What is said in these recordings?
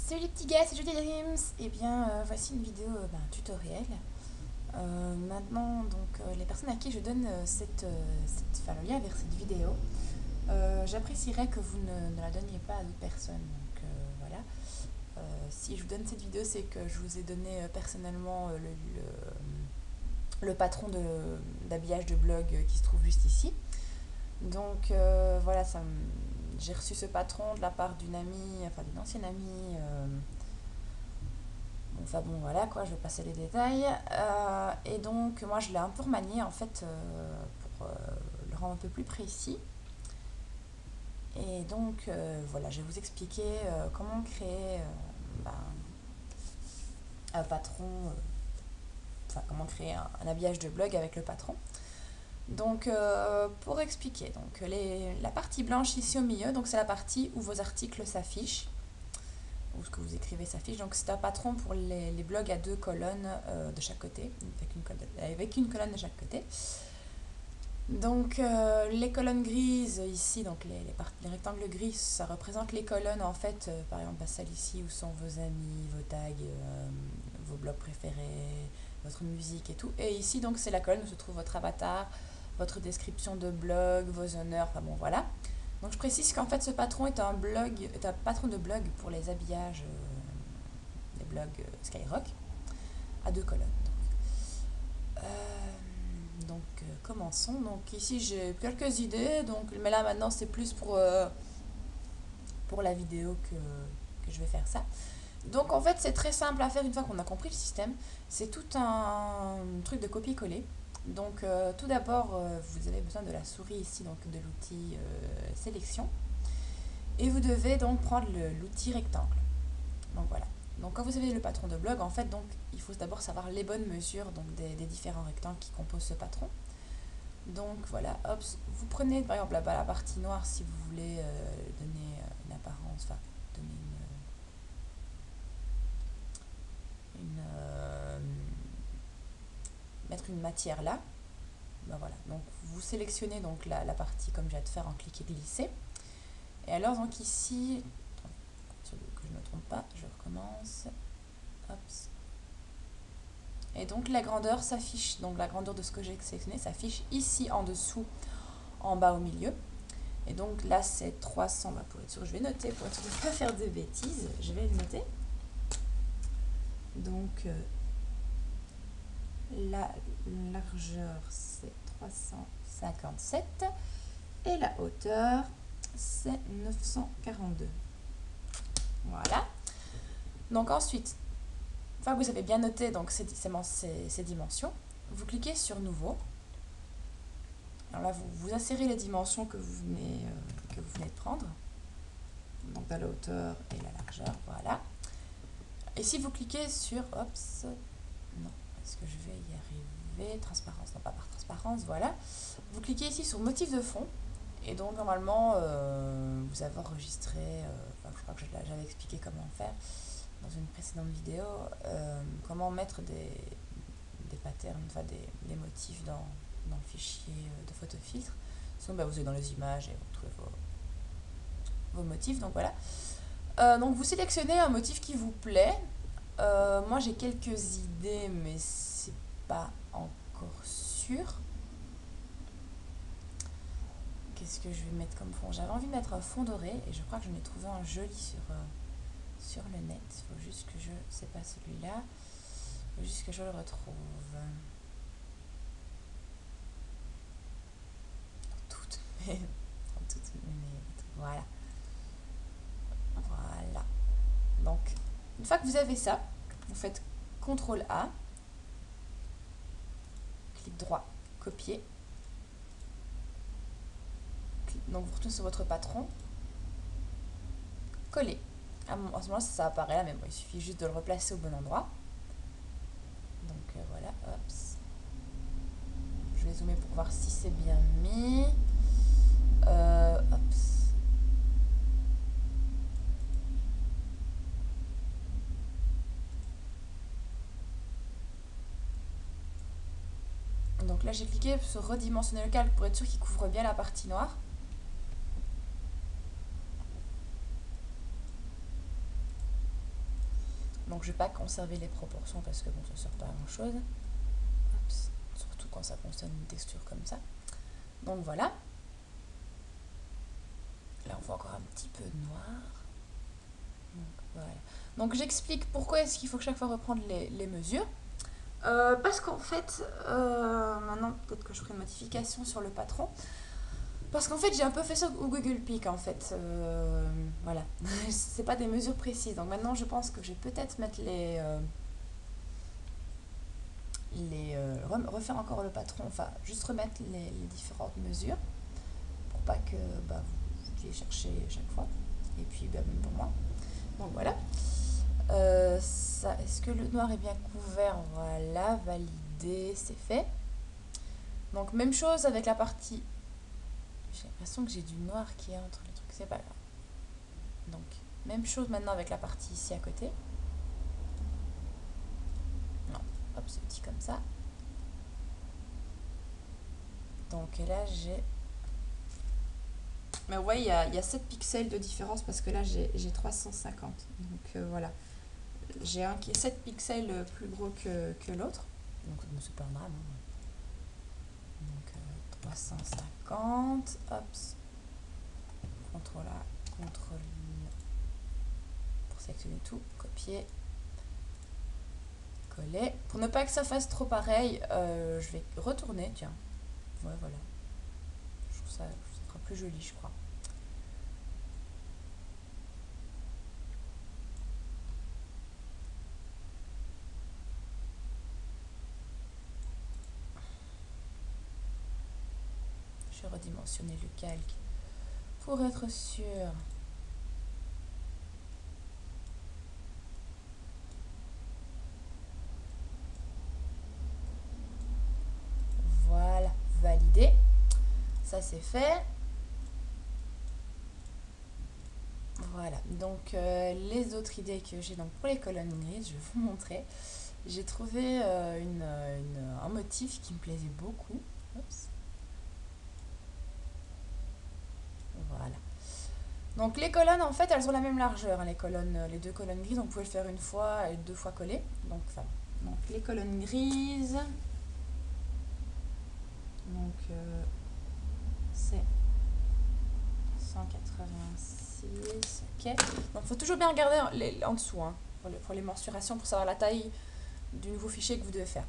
Salut les petits gars, c'est Judy Dreams. Et bien, voici une vidéo tutoriel. Maintenant, les personnes à qui je donne le lien vers cette vidéo, j'apprécierais que vous ne la donniez pas à d'autres personnes. Donc voilà. Si je vous donne cette vidéo, c'est que je vous ai donné personnellement le patron d'habillage de blog qui se trouve juste ici. Donc voilà, j'ai reçu ce patron de la part d'une amie, enfin d'une ancienne amie. Enfin bon, voilà quoi, je vais passer les détails. Et donc, moi, je l'ai un peu remanié en fait pour le rendre un peu plus précis. Et donc, voilà, je vais vous expliquer comment créer un patron, enfin, comment créer un habillage de blog avec le patron. Donc, pour expliquer, la partie blanche ici au milieu, donc c'est la partie où vos articles s'affichent, où ce que vous écrivez s'affiche. Donc c'est un patron pour les blogs à deux colonnes de chaque côté, avec une colonne de chaque côté. Donc les colonnes grises ici, donc les rectangles gris, ça représente les colonnes en fait, par exemple celle ici où sont vos amis, vos tags, vos blogs préférés, votre musique et tout. Et ici donc c'est la colonne où se trouve votre avatar, votre description de blog, vos honneurs, enfin bon voilà. Donc je précise qu'en fait ce patron est un patron de blog pour les habillages des blogs Skyrock à deux colonnes. Commençons. Donc ici j'ai quelques idées, mais là maintenant c'est plus pour la vidéo que je vais faire ça. Donc en fait c'est très simple à faire une fois qu'on a compris le système. C'est tout un truc de copier-coller. Donc tout d'abord vous avez besoin de la souris ici, donc de l'outil sélection. Et vous devez donc prendre l'outil rectangle. Donc voilà. Donc quand vous avez le patron de blog, en fait, donc il faut d'abord savoir les bonnes mesures donc des différents rectangles qui composent ce patron. Donc voilà, hop, vous prenez par exemple la partie noire si vous voulez donner une apparence, enfin donner mettre une matière là. Ben voilà. Donc vous sélectionnez donc la partie comme j'ai à te faire en cliquer glisser. Et alors donc ici, que je ne me trompe pas, je recommence. Hop. Et donc la grandeur s'affiche, donc la grandeur de ce que j'ai sélectionné s'affiche ici en dessous, en bas au milieu. Et donc là c'est 300, pour être sûr, je vais noter pour être sûr de ne pas faire de bêtises, je vais le noter. Donc la largeur c'est 357 et la hauteur c'est 942. Voilà. Donc ensuite, une fois que vous avez bien noté donc ces dimensions, vous cliquez sur nouveau. Alors là, vous insérez les dimensions que vous venez de prendre. Donc dans la hauteur et la largeur, voilà. Et si vous cliquez sur, non, est-ce que je vais y arriver? Transparence, non pas par transparence, voilà. Vous cliquez ici sur motif de fond. Et donc normalement, vous avez enregistré, je crois que j'avais expliqué comment faire dans une précédente vidéo, comment mettre des patterns, enfin des motifs dans le fichier de photofiltre. Sinon, vous allez dans les images et vous trouvez vos motifs. Donc voilà. Donc vous sélectionnez un motif qui vous plaît. Moi j'ai quelques idées, mais c'est pas encore sûr. Qu'est-ce que je vais mettre comme fond? J'avais envie de mettre un fond doré et je crois que j'en ai trouvé un joli sur le net. Il faut juste que c'est pas celui-là. Il faut juste que je le retrouve. Voilà. Voilà. Donc, une fois que vous avez ça, vous faites CTRL A, clic droit, copier. Donc, vous retournez sur votre patron, coller. À ce moment-là, ça apparaît là, mais bon, il suffit juste de le replacer au bon endroit. Donc, voilà, hop. Je vais zoomer pour voir si c'est bien mis. Hop. Donc là j'ai cliqué sur redimensionner le calque pour être sûr qu'il couvre bien la partie noire. Donc je vais pas conserver les proportions parce que bon, ça sert pas à grand chose. Surtout quand ça concerne une texture comme ça. Donc voilà. Là on voit encore un petit peu de noir. Donc voilà. Donc j'explique pourquoi est-ce qu'il faut chaque fois reprendre les mesures. Parce qu'en fait, maintenant peut-être que je ferai une modification sur le patron. Parce qu'en fait j'ai un peu fait ça au Google Peak en fait. Voilà. C'est pas des mesures précises. Donc maintenant je pense que je vais peut-être mettre refaire encore le patron, enfin juste remettre les différentes mesures pour pas que vous deviez chercher chaque fois. Et puis même pour moi. Donc voilà. Est-ce que le noir est bien couvert? Voilà, validé, c'est fait. Donc même chose avec la partie. J'ai l'impression que j'ai du noir qui est entre les trucs, c'est pas grave. Donc même chose maintenant avec la partie ici à côté. Non, hop, c'est petit comme ça. Donc là j'ai. Mais ouais, il y a 7 pixels de différence parce que là j'ai 350. Donc voilà. J'ai un qui est 7 pixels plus gros que l'autre. Donc c'est pas un drame. Donc 350. Hop. CTRL A, CTRL pour sélectionner tout. Copier. Coller. Pour ne pas que ça fasse trop pareil, je vais retourner. Tiens. Ouais, voilà. Je trouve ça sera plus joli, je crois. Je vais redimensionner le calque pour être sûr. Voilà, validé. Ça c'est fait. Voilà, donc les autres idées que j'ai donc pour les colonnes grises, je vais vous montrer. J'ai trouvé un motif qui me plaisait beaucoup. Oups. Voilà. Donc les colonnes, en fait, elles ont la même largeur, hein, les deux colonnes grises. On pouvait le faire une fois et 2 fois coller. Donc les colonnes grises. Donc c'est 186. Ok. Donc il faut toujours bien regarder en dessous, hein, pour les mensurations, pour savoir la taille du nouveau fichier que vous devez faire.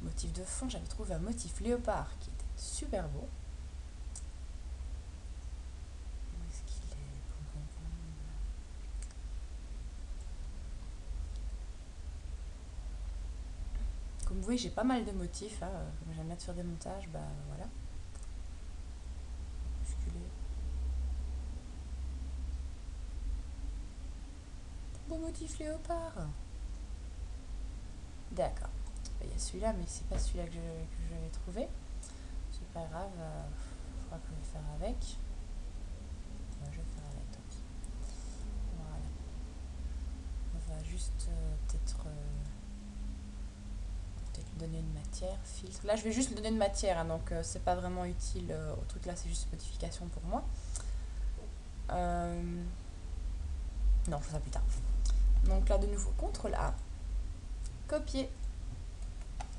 Motif de fond, j'avais trouvé un motif léopard qui était super beau. Où est-ce qu'il est? Comme vous voyez, j'ai pas mal de motifs. Hein. Comme j'aime bien faire des montages, bah voilà. Musculé. Beau motif léopard. D'accord. Il y a celui-là, mais c'est pas celui-là que j'avais trouvé. C'est pas grave. Il faudra que je vais faire avec. Ouais, je vais faire avec, tant pis. Voilà. On va juste peut-être lui donner une matière, filtre. Là, je vais juste lui donner une matière, hein, donc c'est pas vraiment utile au truc là, c'est juste une modification pour moi. Non, je ferai ça plus tard. Donc là, de nouveau, CTRL A, copier,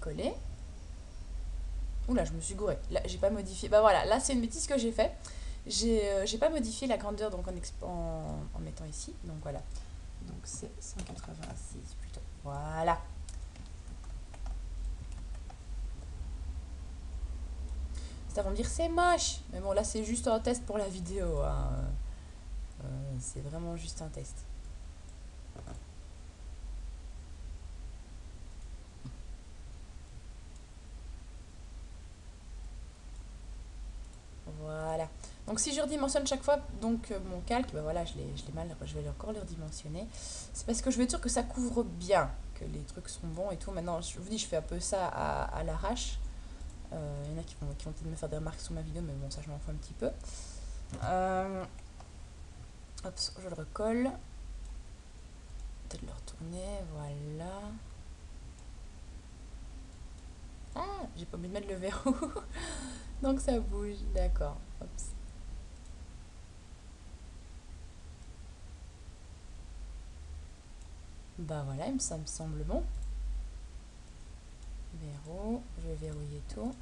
coller. Oula, je me suis gourée. Là, j'ai pas modifié. Bah voilà, là, c'est une bêtise que j'ai fait. J'ai pas modifié la grandeur donc en mettant ici. Donc voilà. Donc c'est 186 plutôt. Voilà. Ça va me dire c'est moche. Mais bon, là, c'est juste un test pour la vidéo. Hein. C'est vraiment juste un test. Voilà. Donc si je redimensionne chaque fois donc mon calque, ben voilà, je l'ai mal, je vais encore le redimensionner. C'est parce que je veux être sûre que ça couvre bien, que les trucs sont bons et tout. Maintenant, je vous dis, je fais un peu ça à l'arrache. Il y en a qui vont peut-être me faire des remarques sur ma vidéo, mais bon, ça je m'en fous un petit peu. Hop, je le recolle. Peut-être le retourner, voilà. Ah, j'ai pas oublié de mettre le verrou. Donc ça bouge, d'accord. Bah voilà, ça me semble bon. Verrou, je vais verrouiller tout.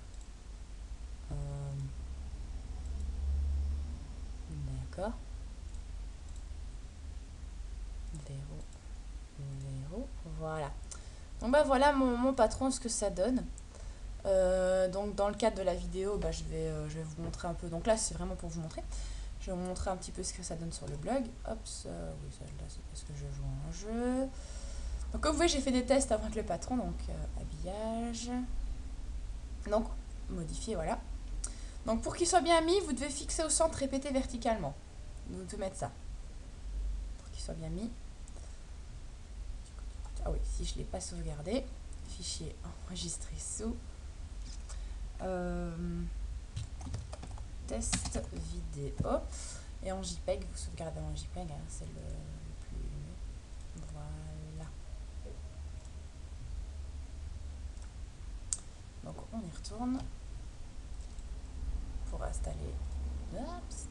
D'accord. Verrou, voilà. Donc bah voilà mon patron, ce que ça donne. Donc dans le cadre de la vidéo, bah, je vais vous montrer un peu. Donc là, c'est vraiment pour vous montrer. Je vais vous montrer un petit peu ce que ça donne sur le blog. Hop, oui, ça là, c'est parce que je joue à un jeu. Donc comme vous voyez, j'ai fait des tests avant avec le patron. Donc habillage. Donc modifier, voilà. Donc pour qu'il soit bien mis, vous devez fixer au centre, répéter verticalement. Vous devez mettre ça. Pour qu'il soit bien mis. Ah oui, si je ne l'ai pas sauvegardé. Fichier enregistré sous. Test vidéo. Et en JPEG, vous sauvegardez en JPEG, hein, c'est le plus... Voilà. Donc on y retourne pour installer. Oups.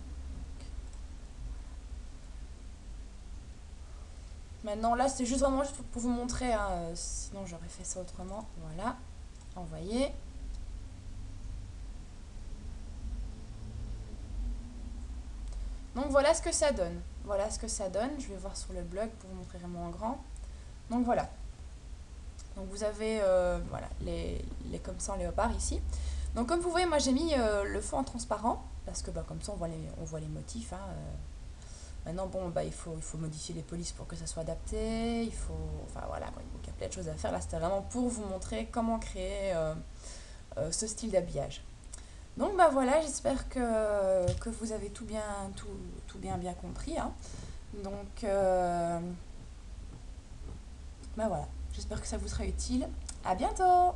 Maintenant là c'est juste vraiment juste pour vous montrer, hein, sinon j'aurais fait ça autrement. Voilà, envoyer. Donc voilà ce que ça donne. Voilà ce que ça donne. Je vais voir sur le blog pour vous montrer vraiment en grand. Donc voilà. Donc vous avez voilà, les comme ça en léopard ici. Donc comme vous voyez, moi j'ai mis le fond en transparent parce que bah, comme ça on voit les motifs. Hein, Maintenant bon bah il faut modifier les polices pour que ça soit adapté. Il faut enfin voilà, il y a plein de choses à faire. Là c'était vraiment pour vous montrer comment créer ce style d'habillage. Donc bah voilà, j'espère que vous avez tout bien compris. Hein. Donc bah voilà, j'espère que ça vous sera utile. À bientôt!